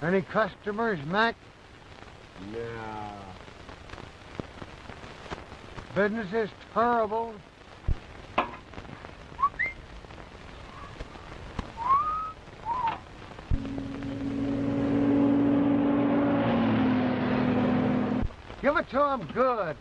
Any customers, Mac? No. Business is terrible. Give it to him good.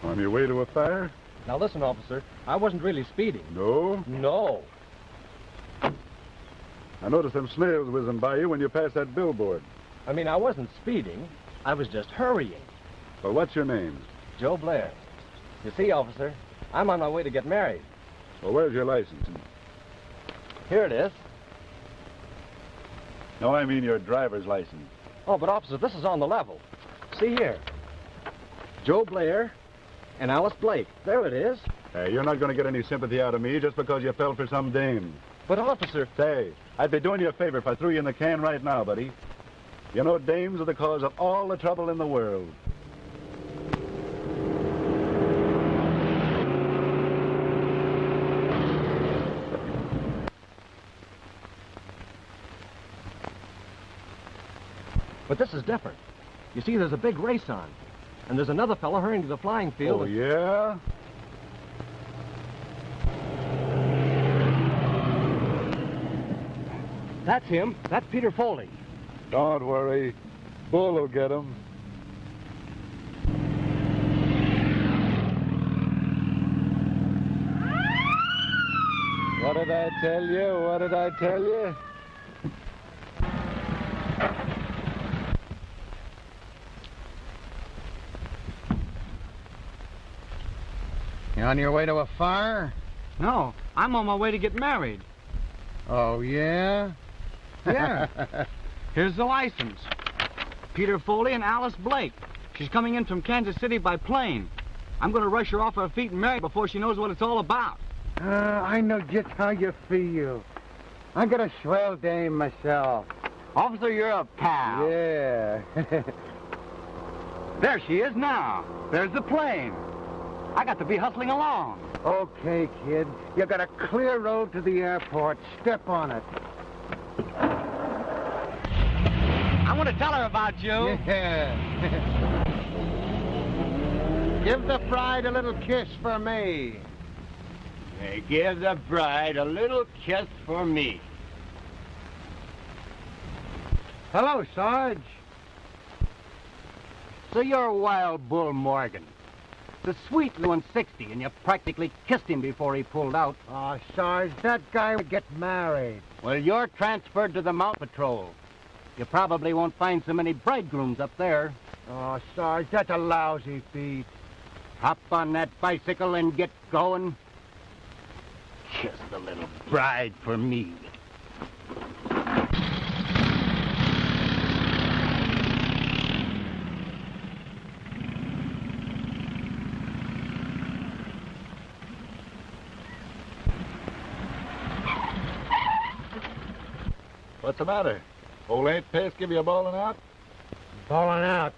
On your way to a fire? Now listen, officer, I wasn't really speeding. No? No. I noticed them snails whizzing by you when you passed that billboard. I mean, I wasn't speeding. I was just hurrying. Well, what's your name? Joe Blair. You see, officer, I'm on my way to get married. Well, where's your license? Here it is. No, I mean your driver's license. Oh, but officer, this is on the level. See here. Joe Blair and Alice Blake. There it is. Hey, you're not going to get any sympathy out of me just because you fell for some dame. But officer... Say, I'd be doing you a favor if I threw you in the can right now, buddy. You know, dames are the cause of all the trouble in the world. But this is different. You see, there's a big race on. And there's another fellow hurrying to the flying field. Oh, yeah? That's him. That's Peter Foley. Don't worry. Bull will get him. What did I tell you? What did I tell you? You on your way to a fire? No, I'm on my way to get married. Oh, yeah? Yeah. Here's the license. Peter Foley and Alice Blake. She's coming in from Kansas City by plane. I'm going to rush her off her feet and marry her before she knows what it's all about. I know just how you feel. I got a swell dame myself. Officer, you're a pal. Yeah. There she is now. There's the plane. I got to be hustling along. Okay, kid. You got a clear road to the airport. Step on it. I want to tell her about you. Yeah. Give the bride a little kiss for me. Hey, give the bride a little kiss for me. Hello, Sarge. So you're Wild Bull Morgan. The sweet 160, and you practically kissed him before he pulled out. Oh, Sarge, that guy would get married. Well, you're transferred to the Mountain Patrol. You probably won't find so many bridegrooms up there. Oh, Sarge, that's a lousy beat. Hop on that bicycle and get going. Kiss the little bride for me. What's the matter? Old Aunt Pace give you a bawling out? Falling out.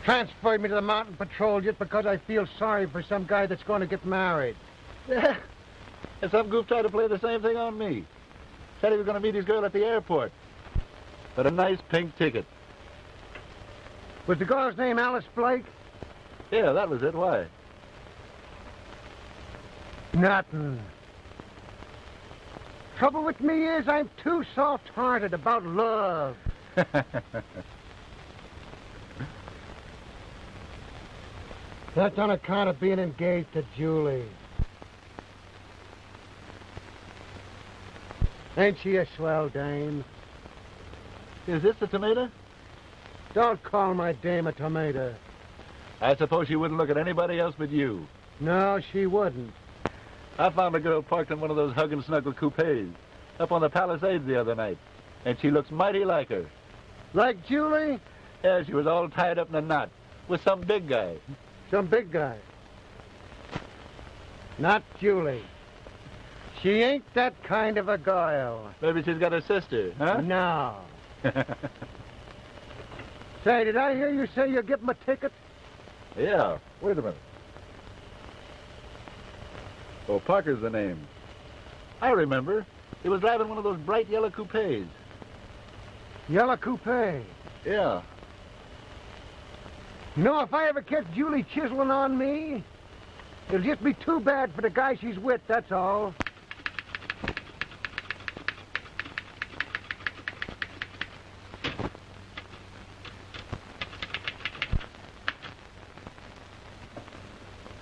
Transferred me to the Mountain Patrol just because I feel sorry for some guy that's going to get married. Yeah. And some goof tried to play the same thing on me. Said he was going to meet his girl at the airport. But a nice pink ticket. Was the girl's name Alice Blake? Yeah, that was it. Why? Nothing. Trouble with me is I'm too soft-hearted about love. That's on account of being engaged to Julie. Ain't she a swell dame? Is this the tomato? Don't call my dame a tomato. I suppose she wouldn't look at anybody else but you. No, she wouldn't. I found a girl parked in one of those hug and snuggle coupes up on the Palisades the other night, and she looks mighty like her. Like Julie? Yeah, she was all tied up in a knot with some big guy. Some big guy. Not Julie. She ain't that kind of a girl. Maybe she's got a sister, huh? No. Say, did I hear you say you'll give him a ticket? Yeah. Wait a minute. Oh, Parker's the name. I remember. He was driving one of those bright yellow coupes. Yellow coupe. Yeah. You know, if I ever catch Julie chiseling on me, it'll just be too bad for the guy she's with, that's all.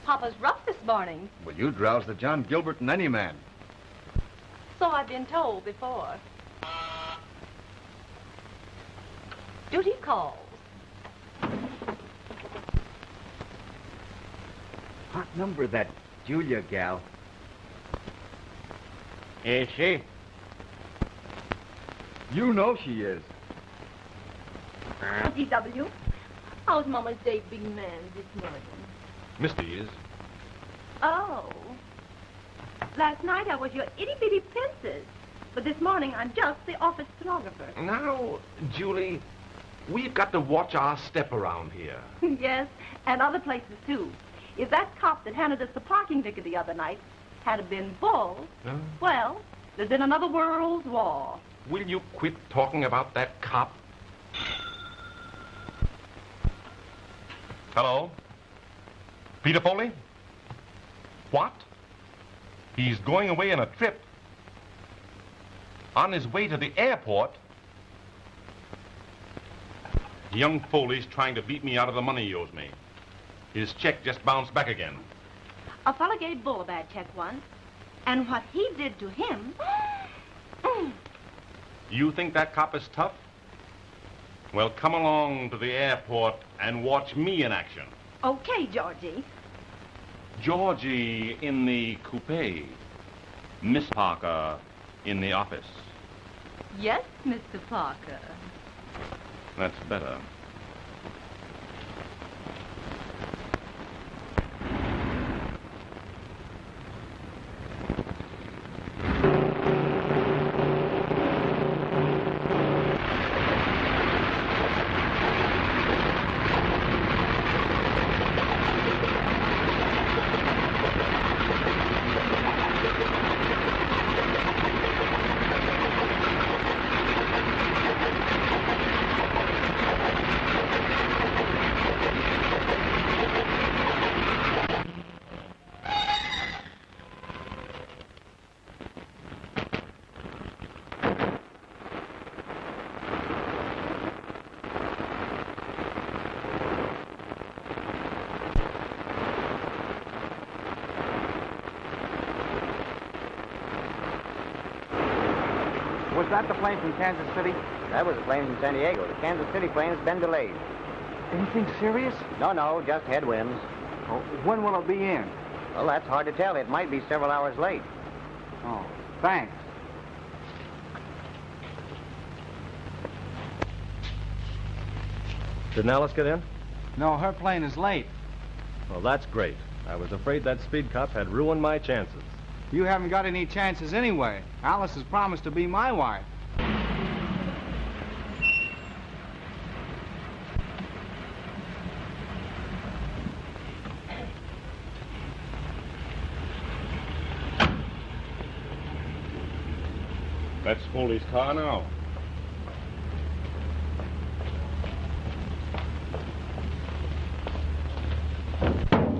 Papa's rough this morning. Well, you'd rouse the John Gilbert in any man. So I've been told before. Duty calls. Hot number, that Julia gal. Is she? You know she is. DW, how's Mama's day, big man, this morning? Misty is. Oh. Last night I was your itty-bitty princess. But this morning I'm just the office stenographer. Now, Julie, we've got to watch our step around here. Yes, and other places, too. If that cop that handed us the parking ticket the other night had been bald, well, there's been another world's war. Will you quit talking about that cop? Hello? Peter Foley? What? He's going away on a trip. On his way to the airport? Young Foley's trying to beat me out of the money he owes me. His check just bounced back again. A fella gave Bull a bad check once, and what he did to him... You think that cop is tough? Well, come along to the airport and watch me in action. Okay, Georgie. Georgie in the coupe. Miss Parker in the office. Yes, Mr. Parker. That's better. Was that the plane from Kansas City? That was a plane from San Diego. The Kansas City plane's been delayed. Anything serious? No, just headwinds. Oh, when will it be in? Well, that's hard to tell. It might be several hours late. Oh, thanks. Didn't Alice get in? No, her plane is late. Well, that's great. I was afraid that speed cop had ruined my chances. You haven't got any chances anyway. Alice has promised to be my wife. That's Foley's car now.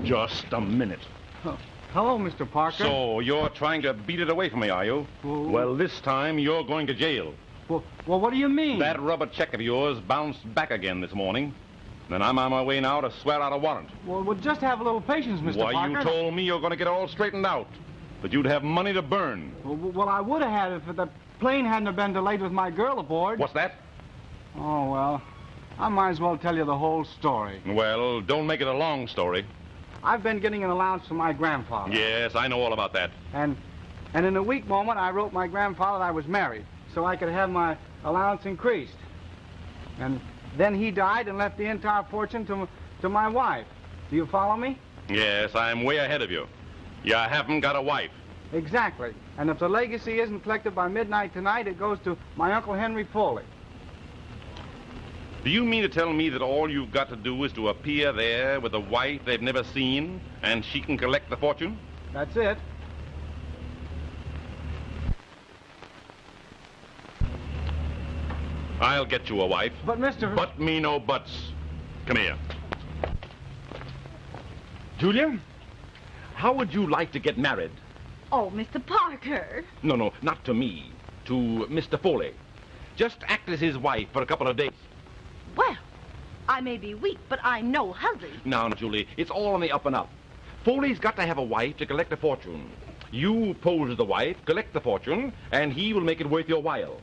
Just a minute. Hello, Mr. Parker. So you're trying to beat it away from me, are you? Well, this time you're going to jail. Well, what do you mean? That rubber check of yours bounced back again this morning. Then I'm on my way now to swear out a warrant. Well, just have a little patience, Mr. Why, Parker. you told me you're going to get it all straightened out. That you'd have money to burn. Well, I would have had it if the plane hadn't have been delayed with my girl aboard. What's that? Oh, well, I might as well tell you the whole story. Well, don't make it a long story. I've been getting an allowance from my grandfather. Yes, I know all about that. And in a weak moment, I wrote my grandfather that I was married so I could have my allowance increased. And then he died and left the entire fortune to my wife. Do you follow me? Yes, I'm way ahead of you. You haven't got a wife. Exactly. And if the legacy isn't collected by midnight tonight, it goes to my Uncle Henry Foley. Do you mean to tell me that all you've got to do is to appear there with a wife they've never seen, and she can collect the fortune? That's it. I'll get you a wife. But, Mr. But me no buts. Come here. Julia? How would you like to get married? Oh, Mr. Parker. No, not to me. To Mr. Foley. Just act as his wife for a couple of days. Well, I may be weak, but I'm no hussy. Now, Julie, it's all on the up and up. Foley's got to have a wife to collect a fortune. You pose as the wife, collect the fortune, and he will make it worth your while.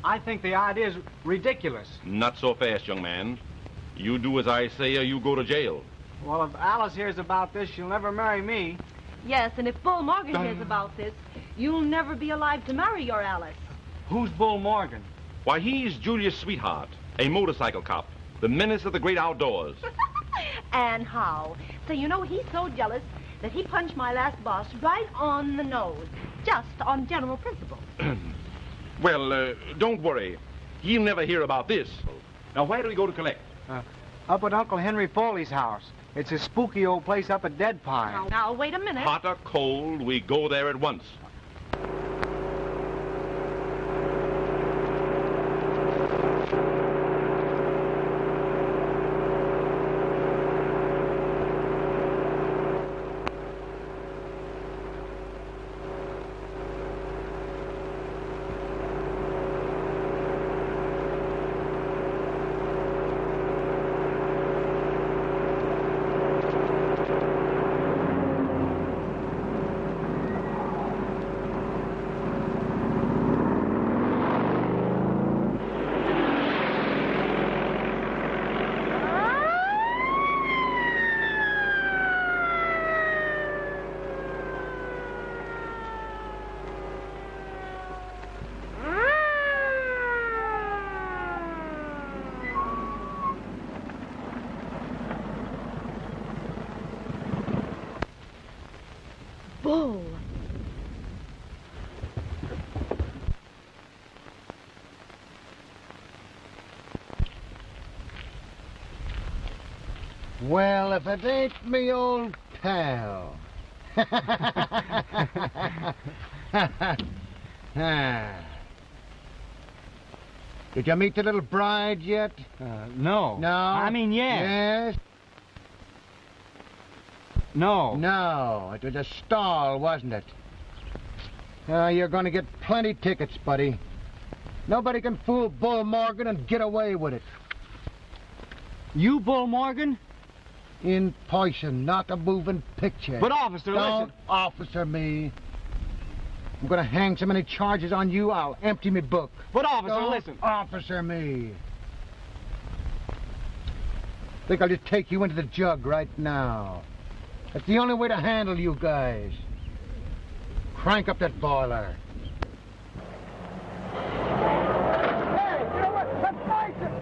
I think the idea is ridiculous. Not so fast, young man. You do as I say or you go to jail. Well, if Alice hears about this, she'll never marry me. Yes, and if Bull Morgan hears about this, you'll never be alive to marry your Alice. Who's Bull Morgan? Why, he's Julia's sweetheart, a motorcycle cop, the menace of the great outdoors. And how? So you know he's so jealous that he punched my last boss right on the nose, just on general principle. Well, don't worry. He'll never hear about this. Now, where do we go to collect? Up at Uncle Henry Foley's house. It's a spooky old place up at Dead Pine. Now, wait a minute. Hot or cold, we go there at once. Bull. Well, if it ain't me old pal. Did you meet the little bride yet? No. No? I mean, yes. Yes? No. No, it was a stall, wasn't it? You're going to get plenty tickets, buddy. Nobody can fool Bull Morgan and get away with it. You, Bull Morgan? In person, not a moving picture. But, officer, Don't listen. officer me. I'm going to hang so many charges on you, I'll empty me book. But, officer, Don't listen. officer me. Think I'll just take you into the jug right now. That's the only way to handle you guys. Crank up that boiler. Hey, you know what? Let's fight it.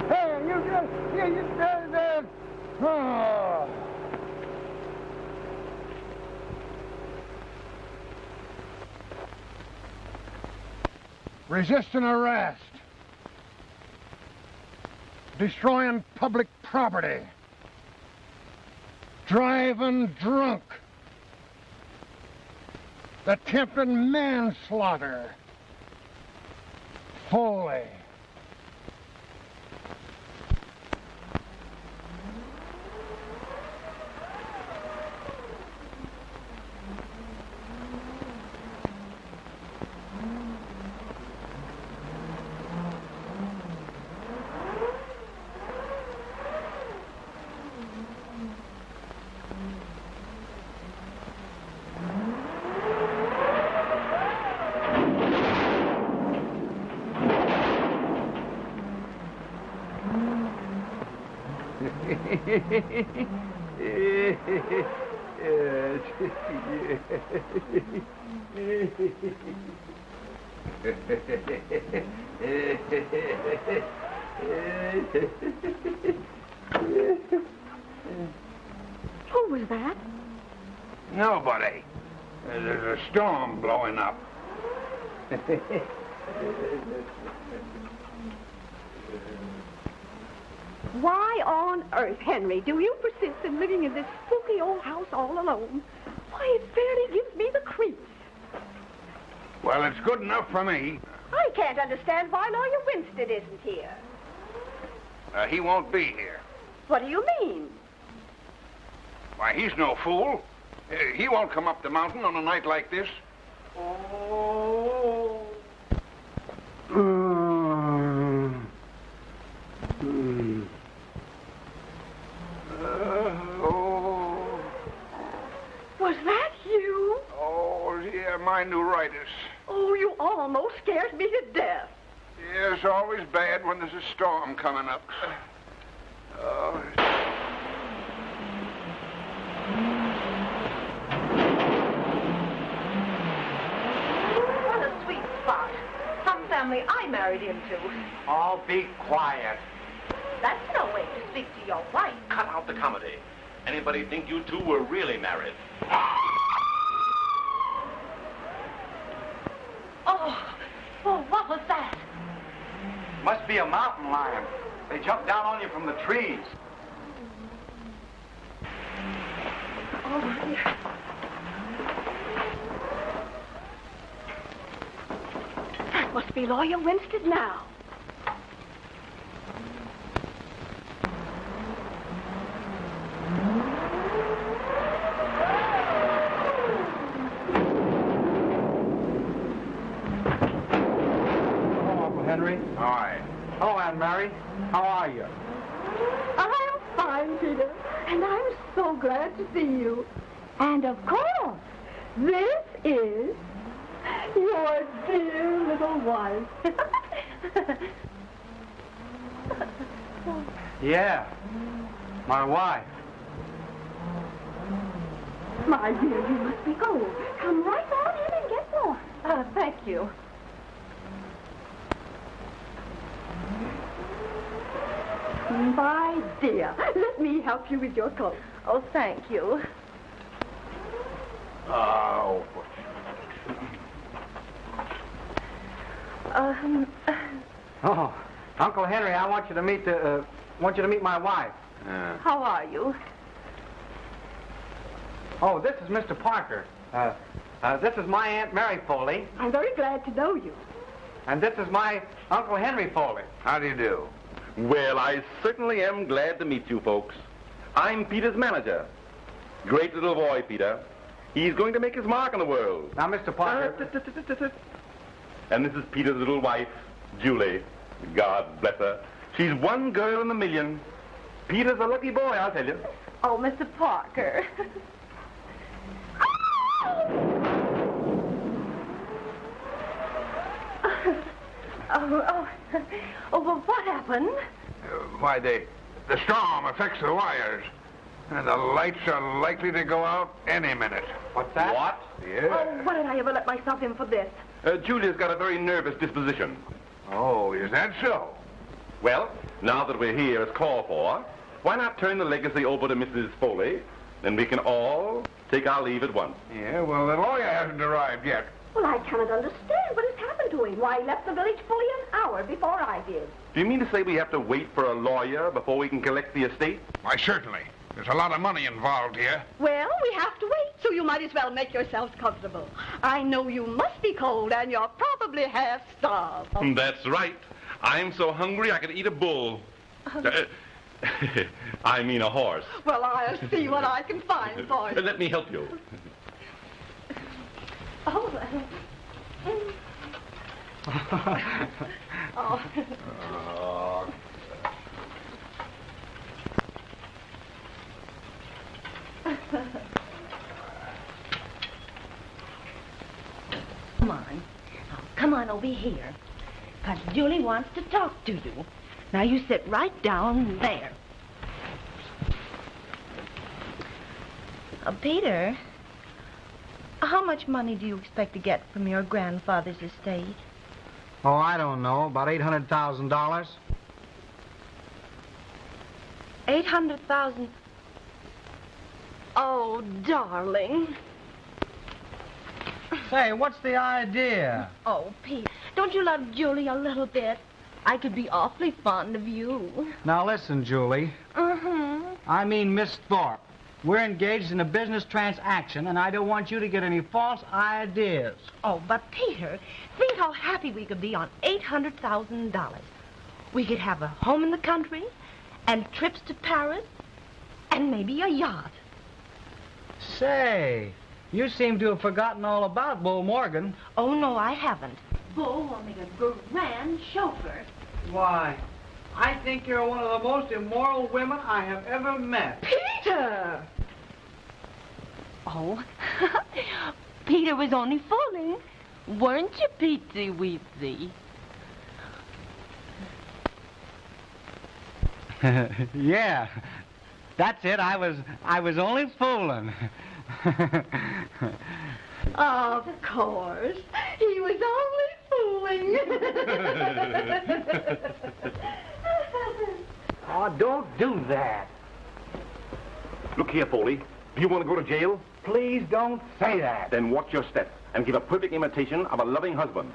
Hey, oh. Resisting arrest. Destroying public property. Driving drunk. Attempted manslaughter. Foley. Who was that? Nobody. There's a storm blowing up. Why on earth, Henry, do you persist in living in this spooky old house all alone? Why, it fairly gives me the creeps. Well, it's good enough for me. I can't understand why Lawyer Winstead isn't here. He won't be here. What do you mean? Why, he's no fool. He won't come up the mountain on a night like this. Oh. Was that you? Oh, yeah, my neuritis. Oh, you almost scared me to death. Yeah, it's always bad when there's a storm coming up. Oh. What a sweet spot. Some family I married into. Oh, be quiet. That's no way to speak to your wife. Cut out the comedy. Anybody think you two were really married? Oh, what was that? Must be a mountain lion. They jumped down on you from the trees. Oh, dear. That must be Lawyer Winstead now. Henry. Hi. Oh, Aunt Mary. How are you? I'm fine, Peter, and I'm so glad to see you. And of course, this is your dear little wife. Yeah, my wife. My dear, you must be cold. Come right on in and get warm. Thank you. My dear, let me help you with your coat. Oh, thank you. Oh. Oh, Uncle Henry, I want you to meet my wife. How are you? Oh, this is Mr. Parker. This is my Aunt Mary Foley, I'm very glad to know you. and this is my Uncle Henry Foley. How do you do? Well, I certainly am glad to meet you folks. I'm Peter's manager. Great little boy, Peter. He's going to make his mark in the world. Now, Mr. Parker. And this is Peter's little wife, Julie. God bless her. She's one girl in a million. Peter's a lucky boy, I'll tell you. Oh, Mr. Parker. Well, what happened? Why, the storm affects the wires. And the lights are likely to go out any minute. What's that? What? Yeah. Oh, why did I ever let myself in for this? Julia's got a very nervous disposition. Oh, is that so? Well, now that we're here as called for, why not turn the legacy over to Mrs. Foley? Then we can all take our leave at once. Yeah, well, the lawyer hasn't arrived yet. Well, I cannot understand what has happened to him. Why, he left the village fully an hour before I did. Do you mean to say we have to wait for a lawyer before we can collect the estate? Why, certainly. There's a lot of money involved here. Well, we have to wait, so you might as well make yourselves comfortable. I know you must be cold, and you're probably half starved. That's right. I'm so hungry I could eat a bull. I mean a horse. Well, I'll see what I can find for you. Let me help you. Oh. Oh. Come on. Now, come on over here. Because Julie wants to talk to you. Now, you sit right down there. Peter, how much money do you expect to get from your grandfather's estate? Oh, I don't know. About $800,000. 800,000. Oh, darling. Say, what's the idea? Oh, Pete, don't you love Julie a little bit? I could be awfully fond of you. Now listen, Julie. I mean Miss Thorpe. We're engaged in a business transaction, and I don't want you to get any false ideas. Oh, but Peter, think how happy we could be on $800,000. We could have a home in the country, and trips to Paris, and maybe a yacht. Say, you seem to have forgotten all about Bull Morgan. Oh, no, I haven't. Bull will make a grand chauffeur. Why, I think you're one of the most immoral women I have ever met. Peter! Oh, Peter was only fooling. Weren't you, Petey Weezy? Yeah, that's it. I was only fooling. Of course. He was only fooling. Oh, don't do that. Look here, Foley. Do you want to go to jail? Please don't say that. Then watch your step and give a perfect imitation of a loving husband.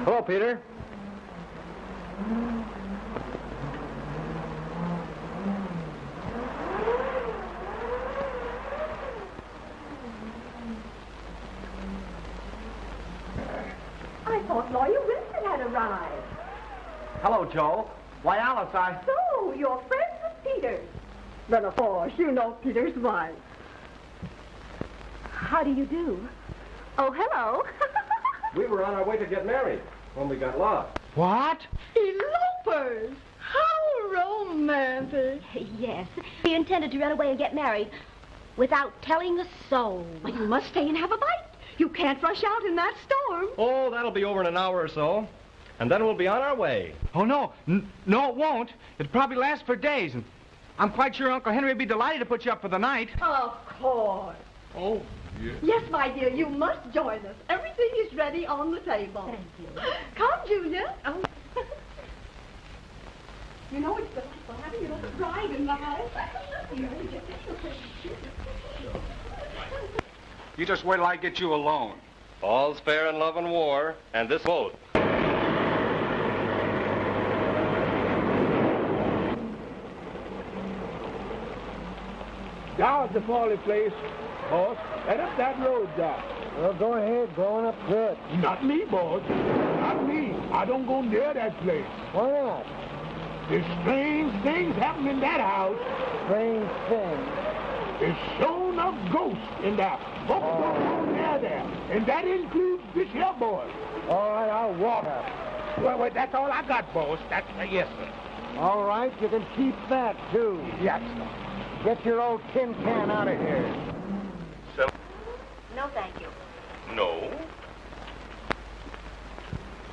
Hello, Peter. I thought Lawyer Winston had arrived. Hello, Joe. Why, Alice, So, you're friends with Peter. Then, of course, you know Peter's wife. How do you do? Oh, hello. We were on our way to get married when we got lost. What? Elopers! How romantic. Yes. We intended to run away and get married without telling a soul. Well, you must stay and have a bite. You can't rush out in that storm. Oh, that'll be over in an hour or so. And then we'll be on our way. Oh, no. No, it won't. It'll probably last for days. And I'm quite sure Uncle Henry would be delighted to put you up for the night. Of course. Oh, yes. Yes, my dear, you must join us. Everything is ready on the table. Thank you. Come, Julia. Oh. You know it's delightful having you little bride in the house. You just wait till I get you alone. All's fair in love and war, and this boat. Down at the Foley place, boss. Head up that road, Doc. Well, go ahead. Going up good. Not me, boss. Not me. I don't go near that place. Why not? There's strange things happening in that house. Strange thing. There's sure enough ghosts in there. Folks don't go near there. And that includes this here boy. All right, I'll walk her. Well, that's all I got, boss. That's yes, sir. All right, you can keep that, too. Yes, sir. Get your old tin can out of here. No, thank you. No.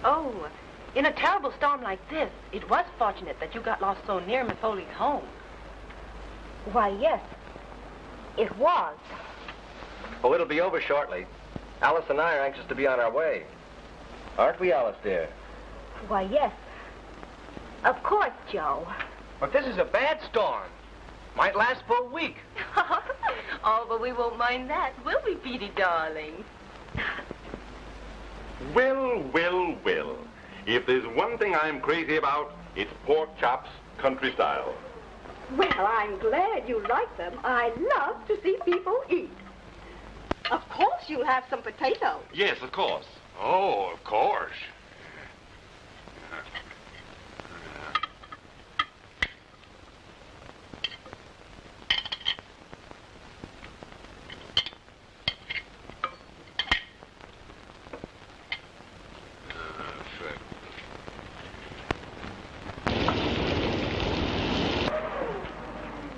Oh, in a terrible storm like this, it was fortunate that you got lost so near Miss Foley's home. Why, yes. It was. Oh, it'll be over shortly. Alice and I are anxious to be on our way. Aren't we, Alice, dear? Why, yes. Of course, Joe. But this is a bad storm. Might last for a week. Oh, but we won't mind that, will we, Petey, darling? Well. If there's one thing I'm crazy about, it's pork chops country style. Well, I'm glad you like them. I love to see people eat. Of course, you'll have some potatoes. Yes, of course. Oh, of course.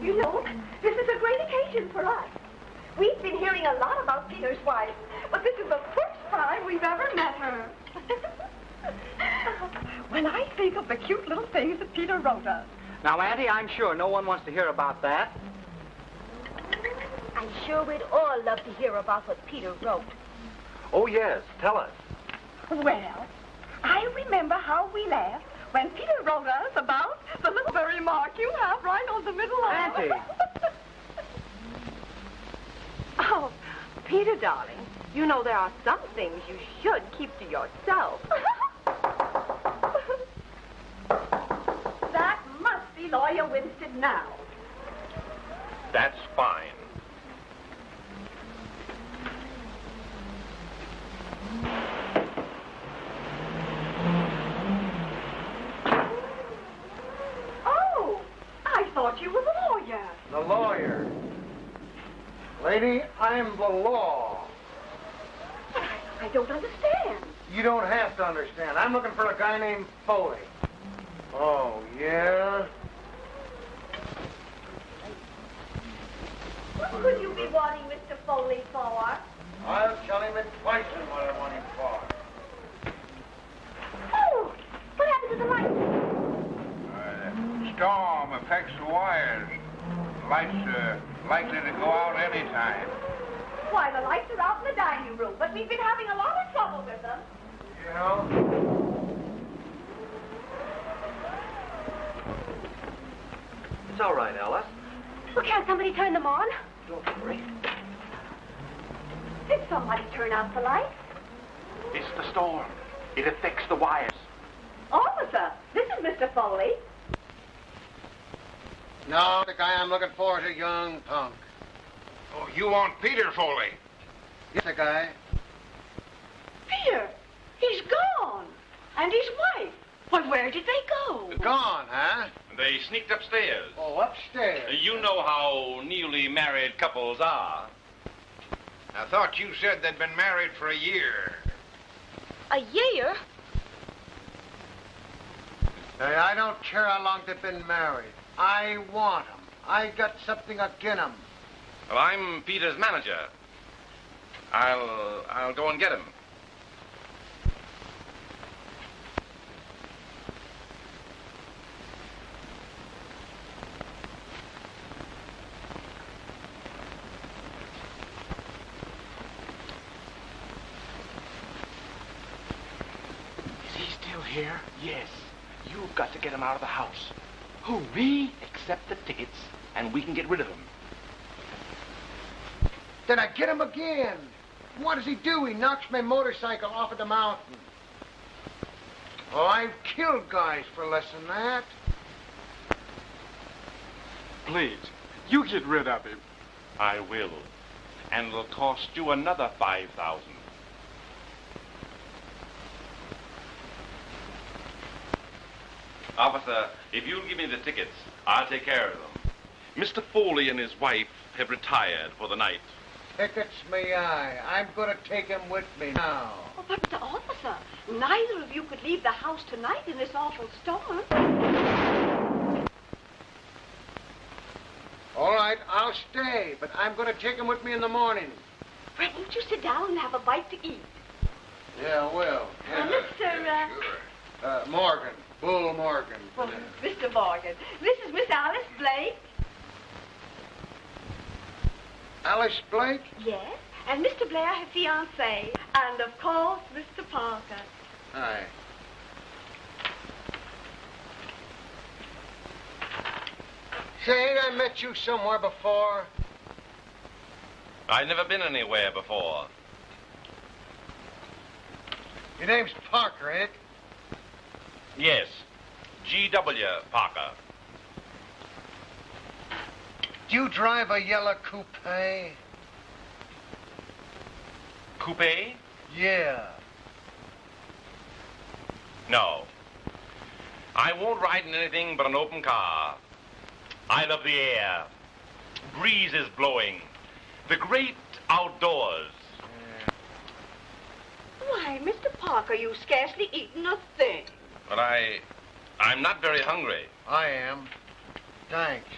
You know, this is a great occasion for us. We've been hearing a lot about Peter's wife, but this is the first time we've ever met her. when I think of the cute little things that Peter wrote us. Now, Auntie, I'm sure no one wants to hear about that. I'm sure we'd all love to hear about what Peter wrote. Oh, yes. Tell us. Well, I remember how we laughed when Peter wrote us about the little berry mark you have right on the middle arm. Auntie. Oh, Peter, darling, you know there are some things you should keep to yourself. That must be Lawyer Winstead now. That's fine. Oh, I thought you were the lawyer. The lawyer. Lady, I'm the law. But I don't understand. You don't have to understand. I'm looking for a guy named Foley. Oh, yeah? What could you be wanting Mr. Foley for? I'll tell him in twice what I want him for. Oh, what happened to the light? Storm affects the wires. Lights are likely to go out any time. Why, the lights are out in the dining room, but we've been having a lot of trouble with them. Yeah? It's all right, Alice. Well, can't somebody turn them on? Don't worry. Did somebody turn out the lights? It's the storm. It affects the wires. Officer, this is Mr. Foley. No, the guy I'm looking for is a young punk. Oh, you want Peter Foley? Yes, the guy. Peter, he's gone. And his wife. Well, where did they go? Gone, huh? They sneaked upstairs. Oh, upstairs. You know how newly married couples are. I thought you said they'd been married for a year. A year? Hey, I don't care how long they've been married. I want 'em. I got something agin 'em. Well, I'm Peter's manager. I'll go and get him. Is he still here? Yes. You've got to get him out of the house. Who, me? Accept the tickets, and we can get rid of him. Then I get him again. What does he do? He knocks my motorcycle off of the mountain. Oh, I've killed guys for less than that. Please, you get rid of him. I will. And it'll cost you another $5,000. Officer, if you'll give me the tickets, I'll take care of them. Mr. Foley and his wife have retired for the night. Tickets me eye. I'm going to take him with me now. Oh, but Mr. Officer, neither of you could leave the house tonight in this awful storm. All right, I'll stay, but I'm going to take him with me in the morning. Well, won't you sit down and have a bite to eat? Yeah, well. Mr. Morgan. Bull Morgan. Well, Mr. Morgan, this is Miss Alice Blake. Alice Blake? Yes, and Mr. Blair, her fiancé. And, of course, Mr. Parker. Hi. Say, ain't I met you somewhere before? I've never been anywhere before. Your name's Parker, ain't it? Yes, G.W. Parker. Do you drive a yellow coupe? Coupe? Yeah. No. I won't ride in anything but an open car. I love the air. Breeze is blowing. The great outdoors. Why, Mr. Parker, you've scarcely eaten a thing. But I'm not very hungry. I am. Thanks.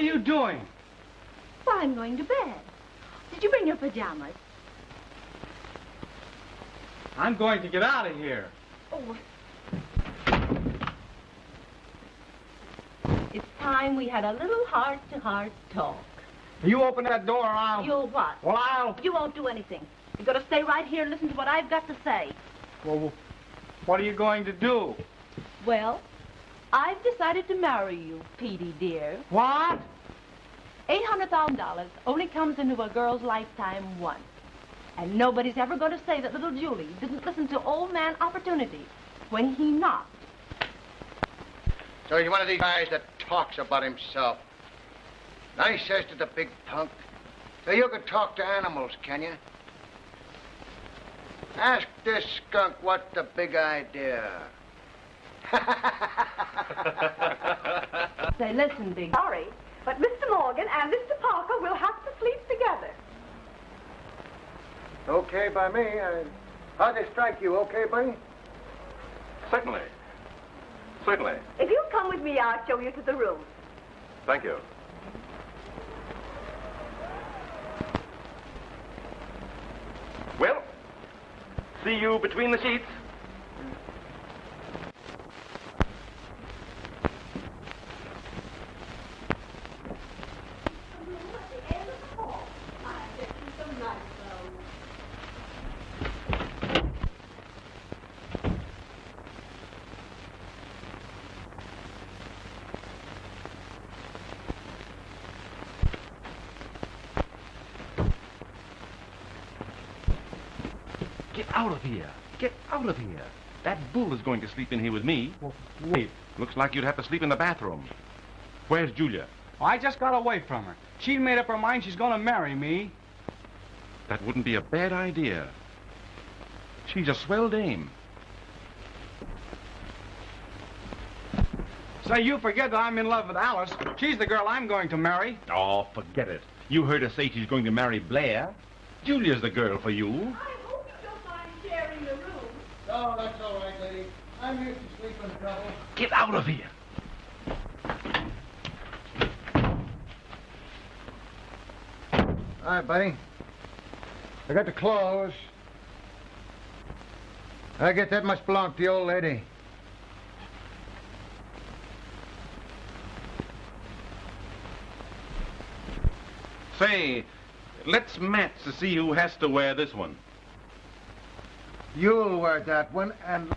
are you doing? Well, I'm going to bed. Did you bring your pajamas? I'm going to get out of here. Oh. It's time we had a little heart-to-heart talk. You open that door or I'll... You'll what? Well, I'll... You won't do anything. You're going to stay right here and listen to what I've got to say. Well, what are you going to do? Well, I've decided to marry you, Petey, dear. What? $800,000 only comes into a girl's lifetime once. And nobody's ever going to say that little Julie didn't listen to old man Opportunity when he knocked. So he's one of these guys that talks about himself. Now he says to the big punk, so you can talk to animals, can you? Ask this skunk what's the big idea. Say, listen, big... Sorry, but Mr. Morgan and Mr. Parker will have to sleep together. Okay by me. How'd they strike you? Okay, buddy? Certainly. Certainly. If you'll come with me, I'll show you to the room. Thank you. Well, see you between the sheets. Get out of here. Get out of here. That bull is going to sleep in here with me. Well, wait. Looks like you'd have to sleep in the bathroom. Where's Julia? I just got away from her. She made up her mind she's going to marry me. That wouldn't be a bad idea. She's a swell dame. Say, you forget that I'm in love with Alice. She's the girl I'm going to marry. Oh, forget it. You heard her say she's going to marry Blair. Julia's the girl for you. I hope you don't mind sharing the room. Oh, that's all right, lady. I'm used to sleeping trouble. Get out of here. All right, buddy. I got the clothes. I guess that must belong to the old lady. Say, let's match to see who has to wear this one. You'll wear that one, and...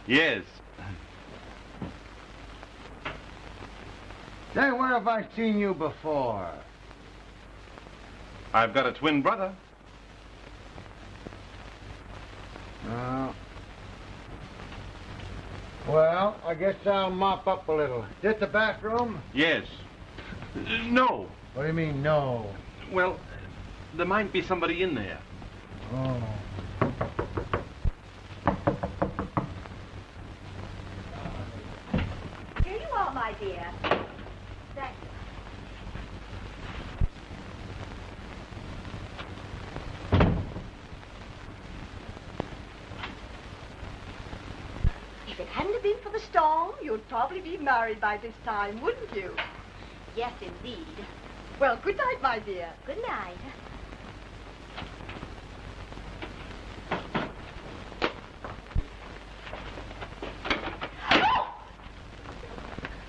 Yes. Say, where have I seen you before? I've got a twin brother. Oh. Well, I guess I'll mop up a little. Is this the bathroom? Yes. No. What do you mean, no? Well, there might be somebody in there. Oh. Here you are, my dear. Thank you. If it hadn't been for the storm, you'd probably be married by this time, wouldn't you? Yes, indeed. Well, good night, my dear. Good night.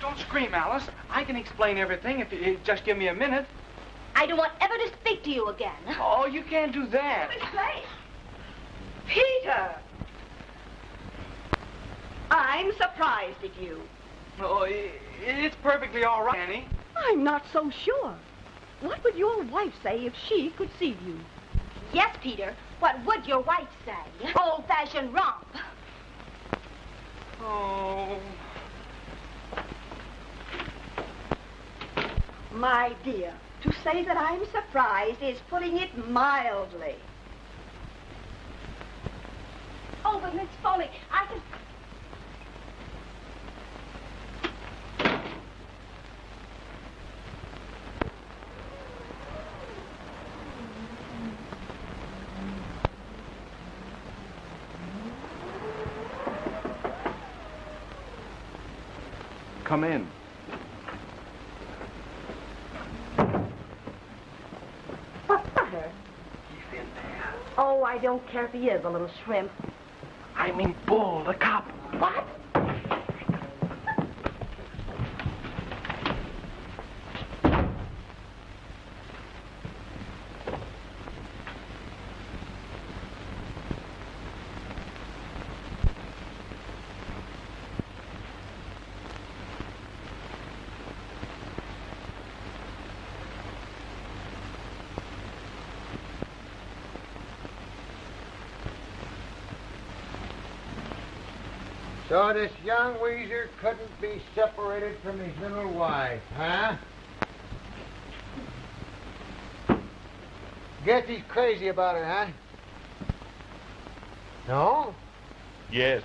Don't scream, Alice. I can explain everything if you just give me a minute. I don't want ever to speak to you again. Oh, you can't do that. Miss Clay. Peter! I'm surprised at you. Oh, it's perfectly all right, Annie. I'm not so sure. What would your wife say if she could see you? Yes, Peter. What would your wife say? Old-fashioned romp. Oh. My dear, to say that I'm surprised is putting it mildly. Oh, but Miss Foley, I can... Come in. I don't care if he is a little shrimp. I mean Bull, the cop. What? So this young Weezer couldn't be separated from his little wife, huh? Guess he's crazy about her, huh? No? Yes.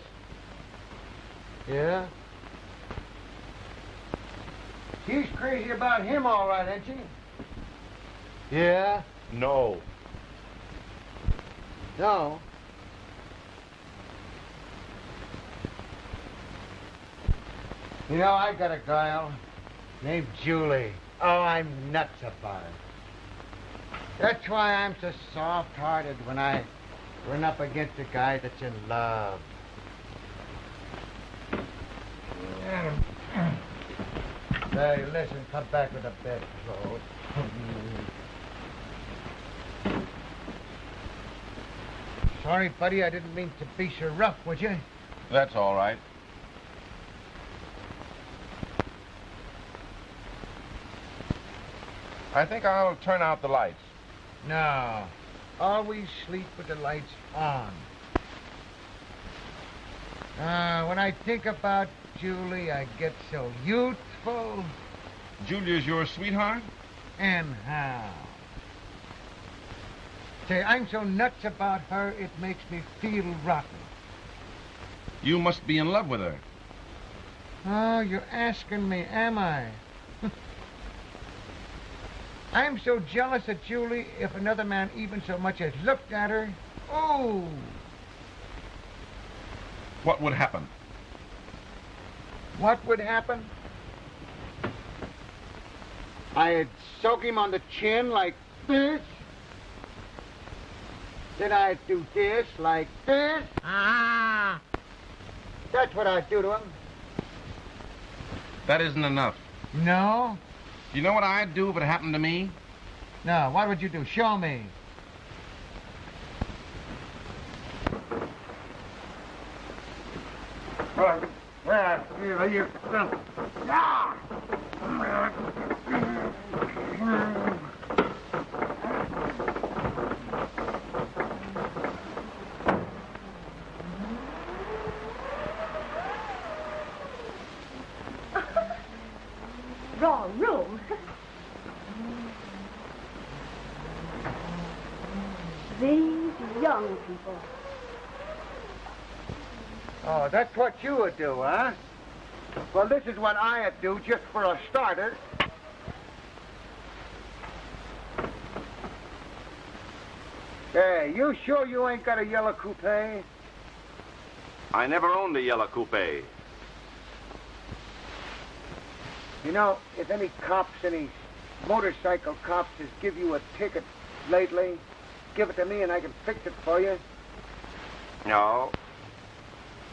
Yeah? She's crazy about him, all right, ain't she? Yeah? No. No? You know, I got a girl named Julie. Oh, I'm nuts about her. That's why I'm so soft-hearted when I run up against a guy that's in love. Hey, listen, come back with the bedclothes. Sorry, buddy, I didn't mean to be so rough, would you? That's all right. I think I'll turn out the lights. No. Always sleep with the lights on. When I think about Julie, I get so youthful. Julia's your sweetheart? And how? Say, I'm so nuts about her, it makes me feel rotten. You must be in love with her. Oh, you're asking me, am I? I'm so jealous of Julie, if another man even so much as looked at her. Oh! What would happen? What would happen? I'd soak him on the chin like this. Then I'd do this like this. Ah! That's what I'd do to him. That isn't enough. No? You know what I'd do if it happened to me? No, what would you do? Show me. Wrong room. These young people. Oh, that's what you would do, huh? Well, this is what I'd do just for a starter. Hey, you sure you ain't got a yellow coupe? I never owned a yellow coupe. You know, if any cops, any motorcycle cops has give you a ticket lately, give it to me and I can fix it for you. No.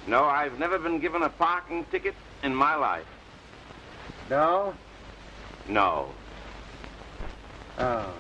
No, I've never been given a parking ticket in my life. No? No. Oh.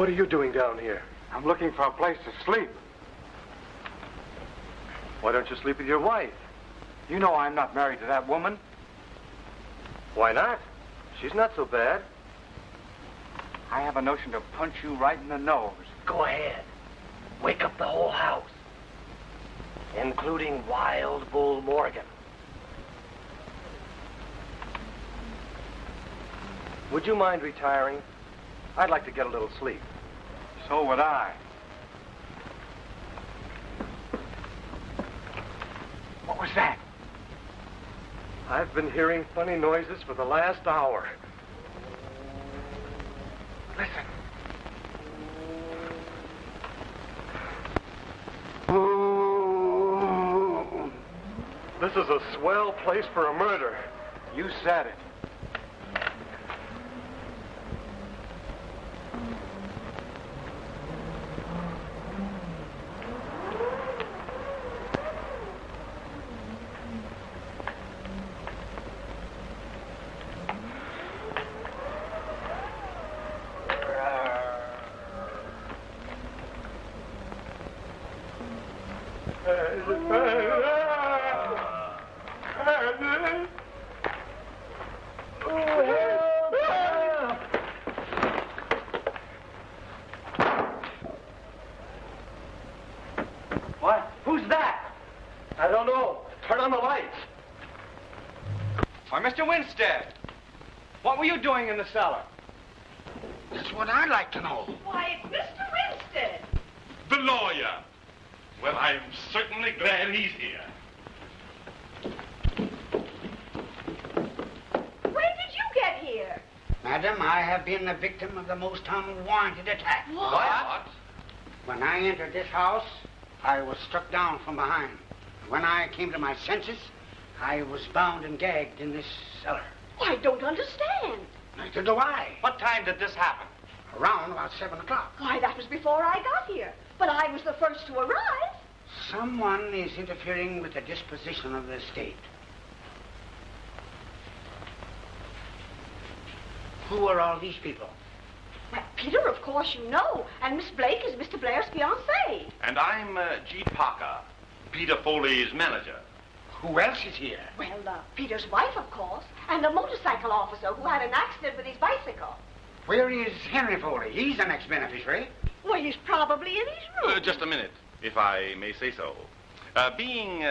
What are you doing down here? I'm looking for a place to sleep. Why don't you sleep with your wife? You know I'm not married to that woman. Why not? She's not so bad. I have a notion to punch you right in the nose. Go ahead. Wake up the whole house, including Wild Bull Morgan. Would you mind retiring? I'd like to get a little sleep. So would I. What was that? I've been hearing funny noises for the last hour. Listen. This is a swell place for a murder. You said it. What? Who's that? I don't know. Turn on the lights. Why, Mr. Winstead, what were you doing in the cellar? That's what I'd like to know. Why, it's Mr. Winstead. The lawyer. Well, I'm certainly glad he's here. When did you get here? Madam, I have been the victim of the most unwarranted attack. What? When I entered this house, I was struck down from behind. When I came to my senses, I was bound and gagged in this cellar. I don't understand. Neither do I. What time did this happen? Around about 7 o'clock. Why, that was before I got here. But I was the first to arrive. Someone is interfering with the disposition of the estate. Who are all these people? Well, Peter, of course you know. And Miss Blake is Mr. Blair's fiancée. And I'm G. Parker, Peter Foley's manager. Who else is here? Well, Peter's wife, of course, and a motorcycle officer who had an accident with his bicycle. Where is Henry Foley? He's the next beneficiary. Well, he's probably in his room. Just a minute, if I may say so. Being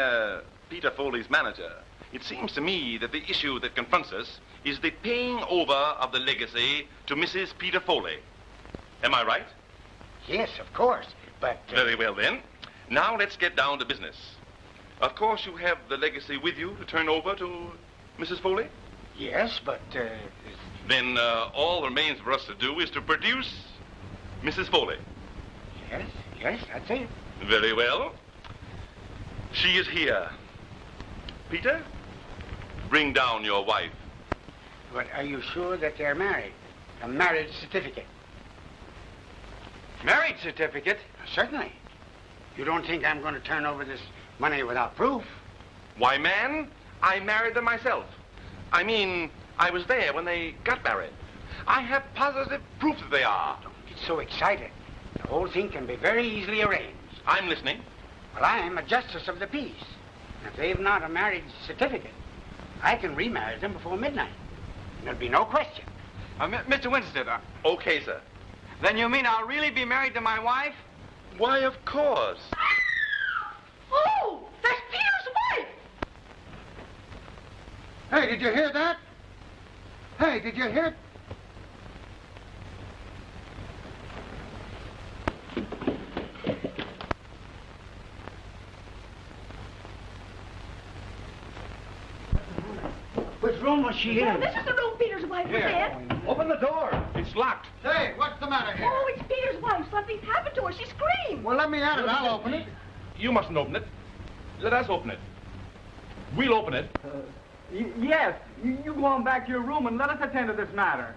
Peter Foley's manager, it seems to me that the issue that confronts us is the paying over of the legacy to Mrs. Peter Foley. Am I right? Yes, of course, but... Very well, then. Now let's get down to business. Of course, you have the legacy with you to turn over to Mrs. Foley? Yes, but... Then all that remains for us to do is to produce Mrs. Foley. Yes, that's it. Very well. She is here. Peter, bring down your wife. But are you sure that they're married? A marriage certificate. Marriage certificate? Certainly. You don't think I'm going to turn over this money without proof? Why, man, I married them myself. I mean, I was there when they got married. I have positive proof that they are. Don't get so excited. The whole thing can be very easily arranged. I'm listening. Well, I'm a justice of the peace. If they've not a marriage certificate, I can remarry them before midnight. There'll be no question. Mr. Winstead, Okay, sir. then you mean I'll really be married to my wife? Why, of course. Oh, that's Peter's wife! Hey, did you hear that? Hey, did you hear it? Which room was she Well, in? this is the room Peter's wife was in. Open the door. It's locked. Say, what's the matter here? Oh, it's Peter's wife. Something's happened to her. She screamed. Well, let me at it. I'll open it. You mustn't open it. Let us open it. We'll open it. Yes, you go on back to your room and let us attend to this matter.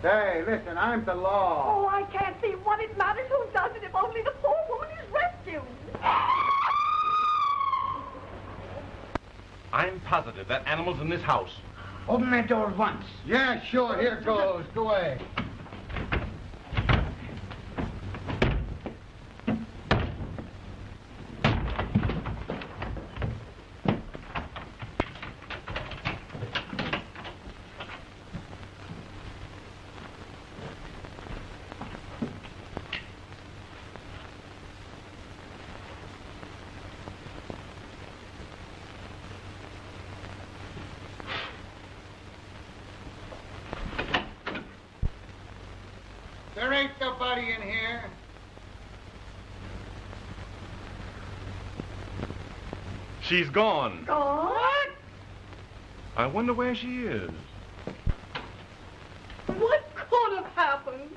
Say, listen, I'm the law. Oh, I can't see what it matters who does it if only the poor woman is rescued. I'm positive that animal's in this house. Open that door at once. Yeah, sure. Here goes. Go away. nobody in here? She's gone. Gone? I wonder where she is. What could have happened?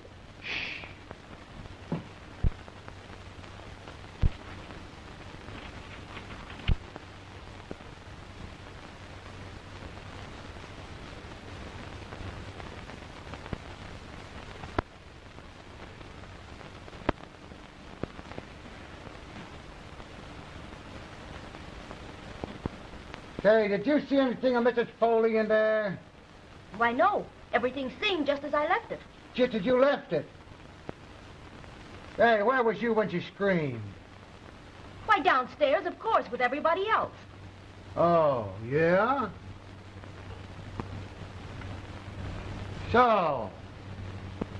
Say, did you see anything of Mrs. Foley in there? Why, no. Everything seemed just as I left it. Just as you left it. Hey, where was you when she screamed? Why, downstairs, of course, with everybody else. Oh, yeah? So,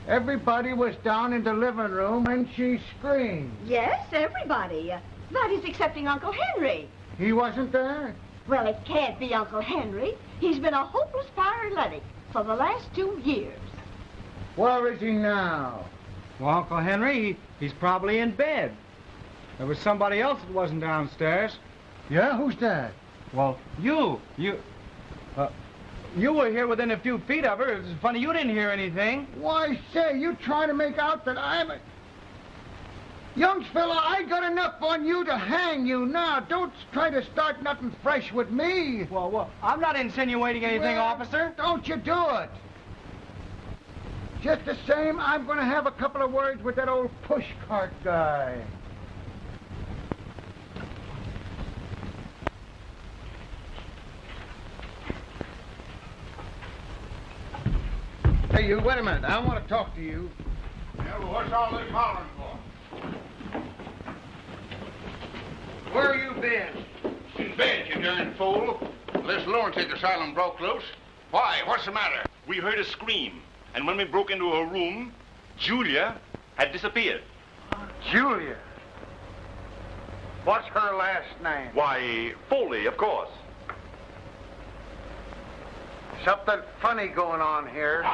everybody was down in the living room and she screamed. Yes, everybody. That is excepting Uncle Henry. He wasn't there? Well, it can't be Uncle Henry. He's been a hopeless paralytic for the last 2 years. Where is he now? Well, Uncle Henry, he's probably in bed. There was somebody else that wasn't downstairs. Yeah? Who's that? Well, you were here within a few feet of her. It's funny you didn't hear anything. Why, say, you trying to make out that I'm a... Young fella, I got enough on you to hang you now. Don't try to start nothing fresh with me. Well, I'm not insinuating anything, officer. Don't you do it. Just the same, I'm going to have a couple of words with that old pushcart guy. Hey, you, wait a minute. I want to talk to you. Yeah, well, what's all this hollering for? Where you been? In bed, you darn fool. This lunatic asylum broke loose. Why? What's the matter? We heard a scream, and when we broke into her room, Julia had disappeared. Julia? What's her last name? Why, Foley, of course. Something funny going on here.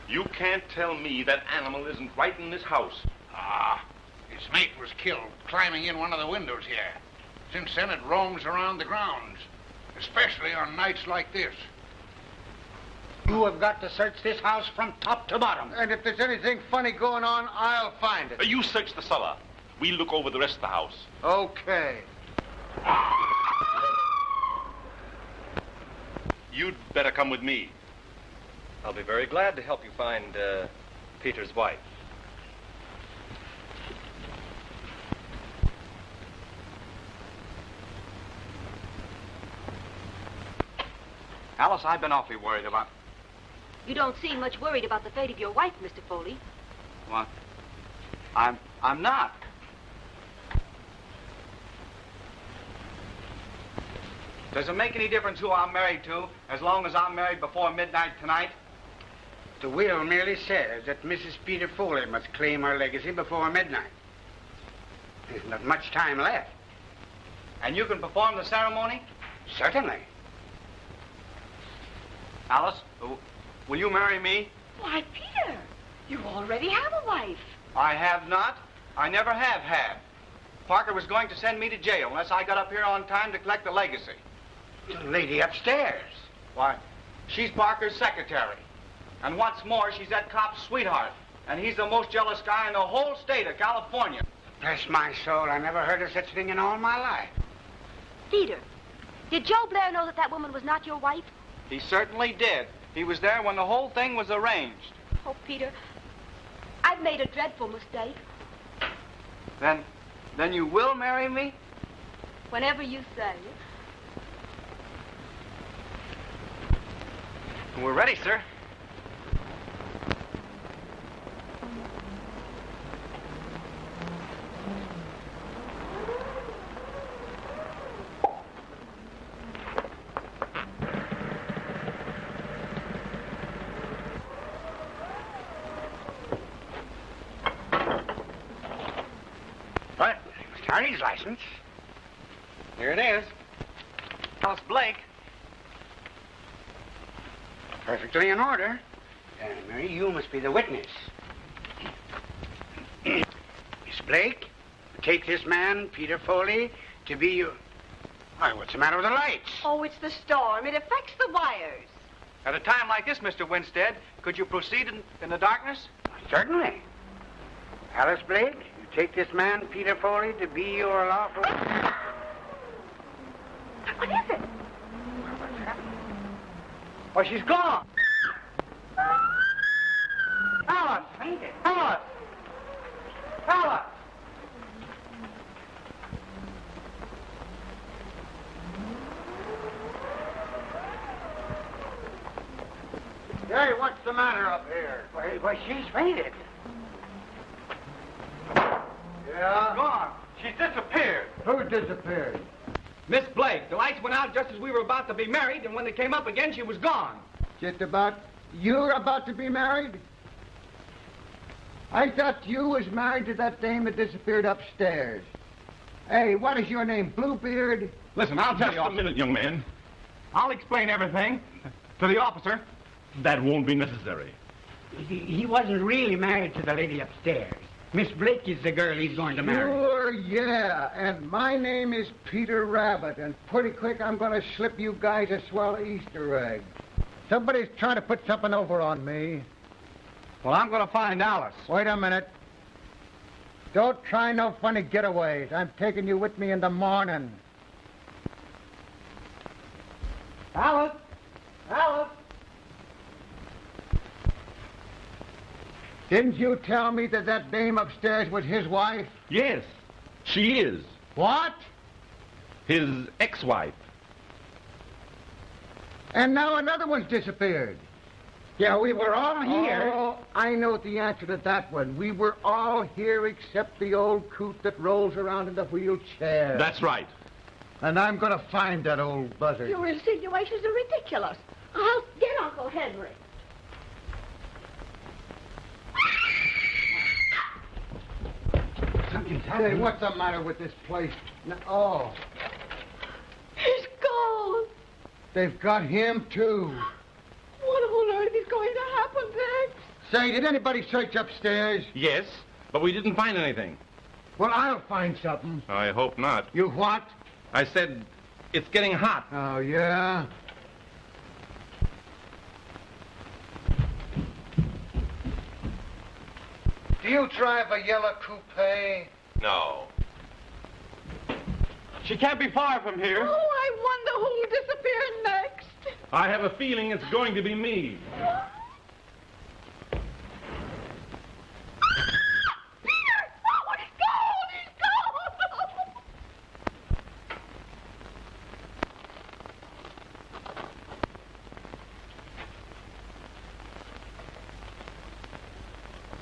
You can't tell me that animal isn't right in this house. Ah, its mate was killed climbing in one of the windows here. Since then, it roams around the grounds, especially on nights like this. You have got to search this house from top to bottom. And if there's anything funny going on, I'll find it. You search the cellar. We'll look over the rest of the house. Okay. You'd better come with me. I'll be very glad to help you find Peter's wife. Alice, I've been awfully worried about... You don't seem much worried about the fate of your wife, Mr. Foley. What? I'm not. Does it make any difference who I'm married to, as long as I'm married before midnight tonight? The will merely says that Mrs. Peter Foley must claim her legacy before midnight. There's not much time left. And you can perform the ceremony? Certainly. Alice, will you marry me? Why, Peter, you already have a wife. I have not. I never have had. Parker was going to send me to jail unless I got up here on time to collect the legacy. The lady upstairs. Why, she's Parker's secretary. And what's more, she's that cop's sweetheart. And he's the most jealous guy in the whole state of California. Bless my soul, I never heard of such a thing in all my life. Peter, did Joe Blair know that that woman was not your wife? He certainly did. He was there when the whole thing was arranged. Oh, Peter, I've made a dreadful mistake. Then you will marry me? Whenever you say. We're ready, sir. But, carriage license. Here it is. Alice Blake, Perfectly in order. Mary, you must be the witness. Miss Blake, take this man, Peter Foley, to be your... Why, what's the matter with the lights? Oh, it's the storm. It affects the wires. At a time like this, Mr. Winstead, could you proceed in the darkness? Certainly. Alice Blake, you take this man, Peter Foley, to be your lawful... What is it? Well, she's gone. Alice! Alice! Alice! Hey, what's the matter up here? Why, she's fainted. Yeah? Gone. She's disappeared. Who disappeared? Miss Blake, the lights went out just as we were about to be married, and when they came up again, she was gone. Just about... You're about to be married? I thought you was married to that dame that disappeared upstairs. Hey, what is your name, Bluebeard? Listen, I'll tell you... Just a minute, young man. I'll explain everything to the officer. That won't be necessary. He wasn't really married to the lady upstairs. Miss Blake is the girl he's going to marry. Sure, yeah. And my name is Peter Rabbit, and pretty quick I'm going to slip you guys a swell Easter egg. Somebody's trying to put something over on me. Well, I'm going to find Alice. Wait a minute. Don't try no funny getaways. I'm taking you with me in the morning. Alice! Alice! Didn't you tell me that that dame upstairs was his wife? Yes, she is. What? His ex-wife. And now another one's disappeared. Yeah, we were all here. Oh, I know the answer to that one. We were all here except the old coot that rolls around in the wheelchair. That's right. And I'm going to find that old buzzard. Your insinuations are ridiculous. I'll get Uncle Henry. Something's happening. Hey, what's the matter with this place? Oh. He's gone. They've got him, too. What on earth is going to happen next? Say, did anybody search upstairs? Yes, but we didn't find anything. Well, I'll find something. I hope not. You what? I said it's getting hot. Oh, yeah? Do you drive a yellow coupe? No. She can't be far from here. Oh, I wonder who'll disappear next. I have a feeling it's going to be me.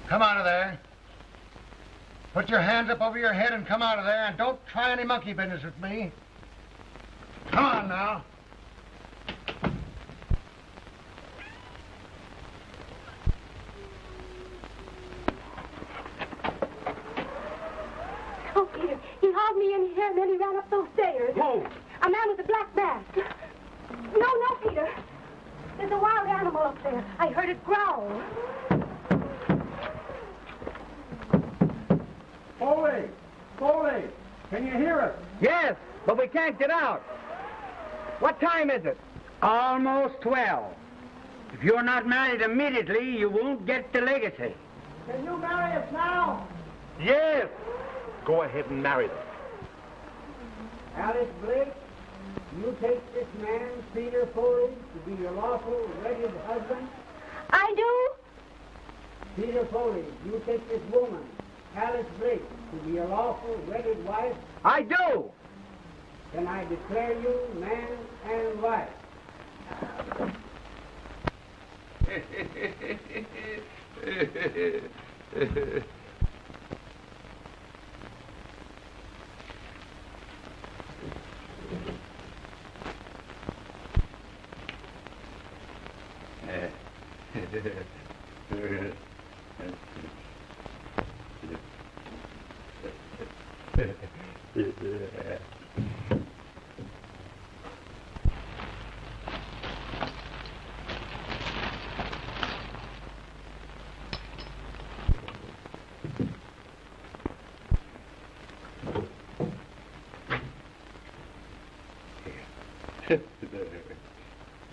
Come out of there. Put your hands up over your head and come out of there, and don't try any monkey business with me. Come on now. Oh, Peter, he hauled me in here and then he ran up those stairs. Who? A man with a black mask. No, Peter. There's a wild animal up there. I heard it growl. Foley, can you hear us? Yes, but we can't get out. What time is it? Almost 12. If you're not married immediately, you won't get the legacy. Can you marry us now? Yes. Go ahead and marry them. Alice Blake, you take this man, Peter Foley, to be your lawful, wedded husband. I do? Peter Foley, you take this woman, Alice Blake, to be your lawful, wedded wife. I do. Then I declare you man and wife.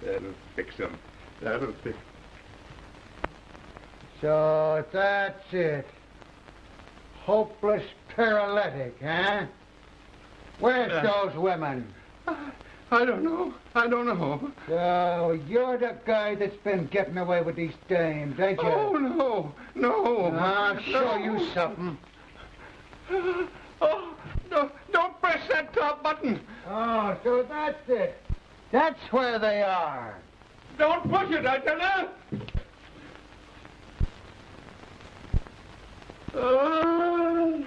That'll fix him. That'll fix. So that's it. Hopeless paralytic, huh? Where's those women? I don't know. I don't know. So you're the guy that's been getting away with these dames, ain't you? Oh, no. No. I'll show you something. Oh, no, don't press that top button. Oh, so that's it. That's where they are. Don't push it, I tell you. Oh.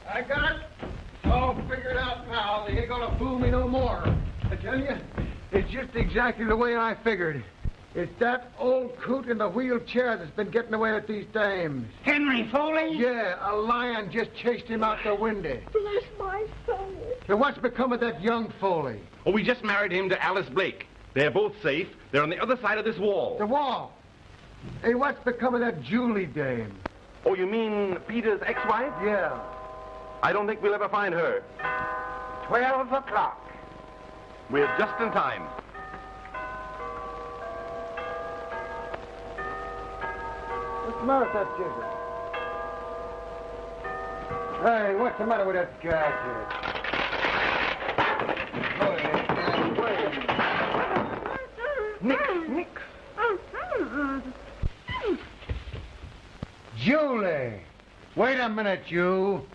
I got it. It's all figured out now. They ain't gonna fool me no more. I tell you, it's just exactly the way I figured. It's that old coot in the wheelchair that's been getting away with these dames. Henry Foley? Yeah, a lion just chased him out the window. Bless my soul. So what's become of that young Foley? Oh, we just married him to Alice Blake. They're both safe. They're on the other side of this wall. The wall? Hey, what's become of that Julie dame? Oh, you mean Peter's ex-wife? Yeah. I don't think we'll ever find her. 12 o'clock. We're just in time. What's the matter with that jigger? Hey, what's the matter with that gadget? Nick. Julie! Wait a minute, you.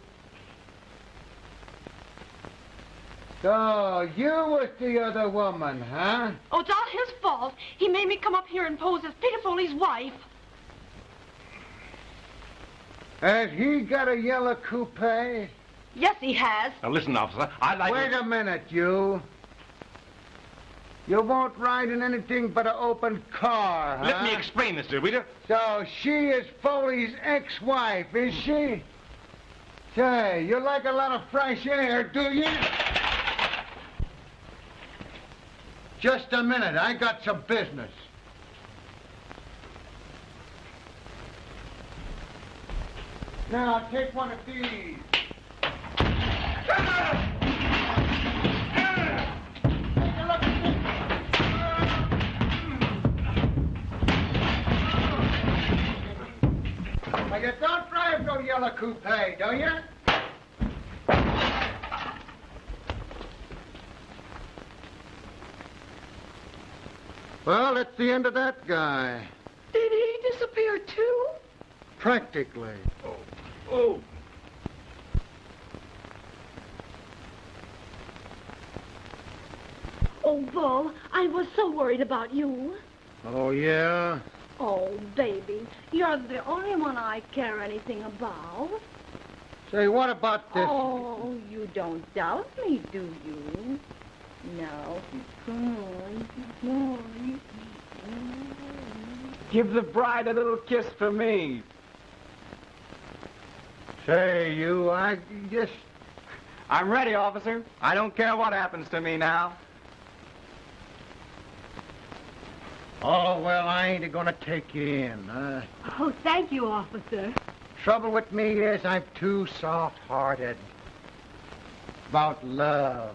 So, you was the other woman, huh? Oh, it's all his fault. He made me come up here and pose as Peter Foley's wife. Has he got a yellow coupe? Yes, he has. Now, listen, officer, I'd like Wait a minute, you. You won't ride in anything but an open car, huh? Let me explain, Mr. Reader. So she is Foley's ex-wife, is she? Say, you like a lot of fresh air, do you? Just a minute, I got some business. Now, take one of these. Now, you don't drive no yellow coupe, do you? Well, that's the end of that guy. Did he disappear too? Practically. Oh. Oh, Bull, I was so worried about you. Oh, yeah? Oh, baby, you're the only one I care anything about. Say, what about this? Oh, you don't doubt me, do you? Now, come on. Give the bride a little kiss for me. Say, you, I'm ready, officer. I don't care what happens to me now. Oh, well, I ain't gonna take you in. Oh, thank you, officer. Trouble with me is I'm too soft-hearted about love.